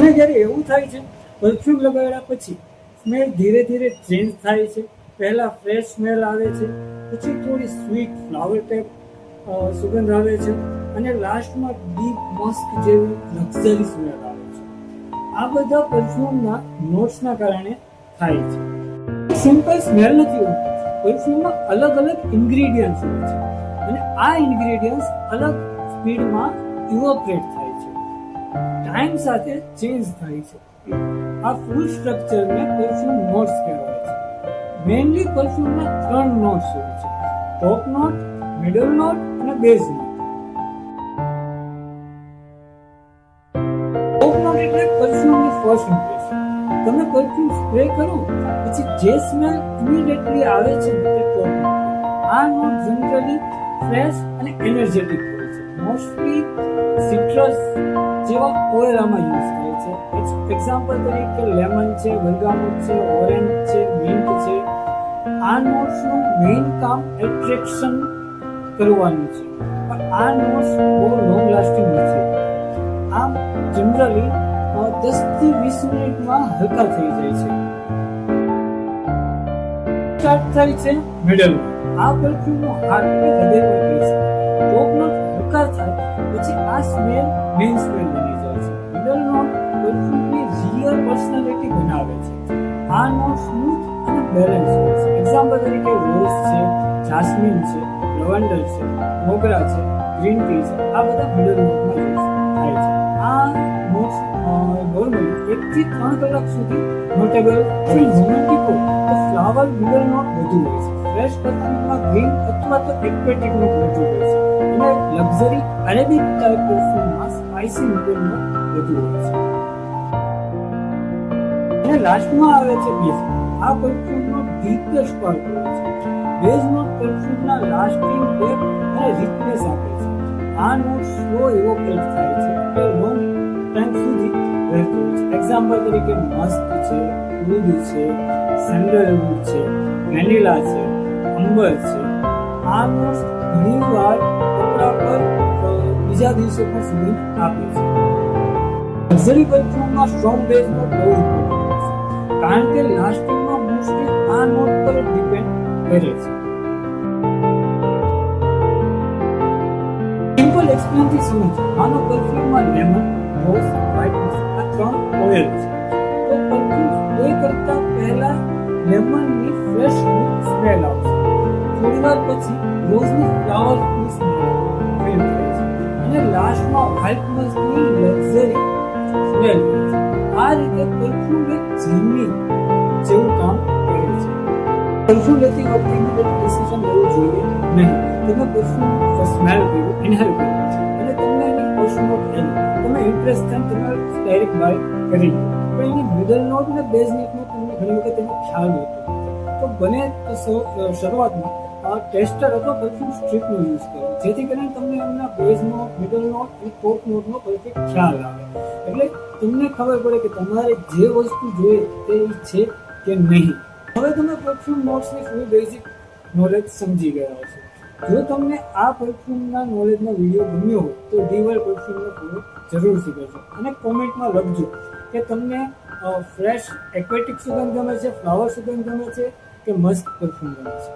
અને જ્યારે એવું થાય છે, પરફ્યુમ લગાવ્યા પછી સ્મેલ ધીરે ધીરે ચેન્જ થાય છે. પહેલા ફ્રેશ સ્મેલ આવે છે, પછી થોડી સ્વીટ ફ્લાવર ટાઈપ સુગંધ આવે છે, અને લાસ્ટમાં ડીપ મસ્ક જેવી લક્ઝરી સ્મેલ આવે છે. આ બધા પરફ્યુમના નોટ્સના કારણે થાય છે. સિમ્પલ સ્મેલ નથી હોતી, પરફ્યુમમાં અલગ અલગ ઇન્ગ્રેડિયન્ટ્સ હોય છે, અને આ ઇન્ગ્રેડિયન્ટ્સ અલગ સ્પીડમાં ઇવોપરેટ થાય છે, ટાઈમ સાથે ચેન્જ થાય છે. આ ફૂલ સ્ટ્રક્ચરને પરફ્યુમ નોટ્સ કહેવાય છે. મેઇનલી પરફ્યુમના 3 નોટ્સ હોય છે: ટોપ નોટ, મિડલ નોટ અને બેઝ નોટ. ટોપ નોટ એટલે પરફ્યુમની ફર્સ્ટ ઇમ્પ્રેશન. તમે પરફ્યુમ સ્પ્રે કરો પછી જે સ્મેલ ઇમિડિયેટલી આવે છે તે ટોપ નોટ. આ નોટ જનરલી ફ્રેશ અને એનર્જેટિક હોય છે. મોસ્ટલી સિટ્રસ જેવા ઓએલામાં યુઝ થાય છે. એક્ઝામ્પલ તરીકે લેમન છે, બરગામોટ છે, ઓરેન્જ છે, મિન્ટ છે. આ નોટ્સનું મેઇન કામ એટ્રેક્શન કરવાનું છે, પણ આ નોટ્સ બહુ લોંગ લાસ્ટિંગ નથી. આમ જનરલી 10 થી 20 મિનિટમાં હલકા થઈ જાય છે. સ્ટાર્ટ થાય છે મિડલ નોટ. આ પરફ્યુમનો હાર્ટ એટલે હૃદય પર કહી શકાય. ટોપ નોટ હલકા થાય પછી આ સ્મેલ મેઇન સ્મેલ બની જાય છે. મિડલ નોટ પરફ્યુમની રિયલ પર્સનાલિટી બનાવે છે. આ નોટ સ્મૂથ અને બેલેન્સ હોય છે. એક્ઝામ્પલ તરીકે રોઝ છે, જાસ્મિન છે, લવેન્ડર છે, મોગરા છે, ગ્રીન ટી છે. આ બધા મિડલ નોટમાં યુઝ થાય છે. આ નોટ્સ નોર્મલી 1 થી 3 કલાક સુધી નોટેબલ છે. રોમેન્ટિકો તો ફ્લાવર મિડલ નોટ વધુ હોય છે. ફ્રેશ પરફ્યુમમાં ગ્રીન અથવા તો એક્વેટિક નોટ વધુ હોય છે, અને લક્ઝરી અરેબિક ટાઈપ પરફ્યુમમાં સ્પાઇસી મિડલ નોટ વધુ હોય છે. અને લાસ્ટમાં આવે છે બેઝ. આ પરફ્યુમનો ડીપેસ્ટ પાર્ટ હોય છે. બેઝ નોટ પરફ્યુમના લાસ્ટિંગ ડેપ્થ અને રિચનેસ આપે છે. આ નોટ સ્લો ઇવોપરેટ થાય છે અને લોંગ ટાઈમ સુધી રહેતો હોય છે. એક્ઝામ્પલ તરીકે મસ્ક છે, ઉડ છે, સેન્ડલવુડ છે, વેનીલા છે, અંબર છે. આ નોટ્સ ઘણીવાર કપડા પર બીજા દિવસે પણ સુગંધ આપે છે. લક્ઝરી પરફ્યુમમાં સ્ટ્રોંગ બેઝ નોટ બહુ ઇમ્પોર્ટન્ટ છે, કારણ કે લાસ્ટિંગમાં મોસ્ટલી આ નોટ પર ડિપેન્ડ કરે છે. સિમ્પલ એક્સપ્લેનથી સમજો. આનો પરફ્યુમમાં લેમન, રોઝ, વ્હાઇટ મસ્ક આ 3 ઓઇલ છે. તો પરફ્યુમ સ્પ્રે કરતા પહેલા લેમનની ફ્રેશ સ્મેલ આવશે. થોડીવાર પછી રોઝની ફ્લાવરફુલ સ્મેલ ફીલ થાય છે, અને લાસ્ટમાં વ્હાઇટ મસ્કની લક્ઝરી સ્મેલ હોય છે. આ રીતે પરફ્યુમ એક જર્ની જેવું કામ કરે છે. પરફ્યુમ લેતી વખતે ઇમિડિયેટ ડિસિઝન લેવું જોઈએ નહીં. તમે પરફ્યુમ સ્મેલ કર્યું, ઇનહેલ કર્યું, અને તમને એની ફર્સ્ટ નોટ આવી, તમે ઇમ્પ્રેસ થઈને તમે ડાયરેક્ટ બાય કરી લો. પણ એની મિડલ નોટ ને બેઝ નોટનો તમને ઘણી વખત એનો ખ્યાલ હોતો નથી. તો બને તો શરૂઆતમાં ટેસ્ટર અથવા પરફ્યુમ સ્ટ્રીપનો યુઝ કરો, જેથી કરીને તમને એમના બેઝ નોટ, મિડલ નોટ અને ટોપ નોટનો પરફેક્ટ ખ્યાલ આવે. એટલે તમને ખબર પડે કે તમારે જે વસ્તુ જોઈએ તે છે કે નહીં. હવે તમે પરફ્યુમ નોટ્સની ફૂલ બેઝિક નોલેજ સમજી ગયા છો. જો તમને આ પરફ્યુમના નોલેજનો વિડીયો ગમ્યો હોય તો ડીવર પરફ્યુમનો પૂરો જરૂરથી કરજો, અને કોમેન્ટમાં લખજો કે તમને ફ્રેશ એક્વેટિક સુગંધ ગમે છે, ફ્લાવર સુગંધ ગમે છે કે મસ્ક પરફ્યુમ ગમે છે.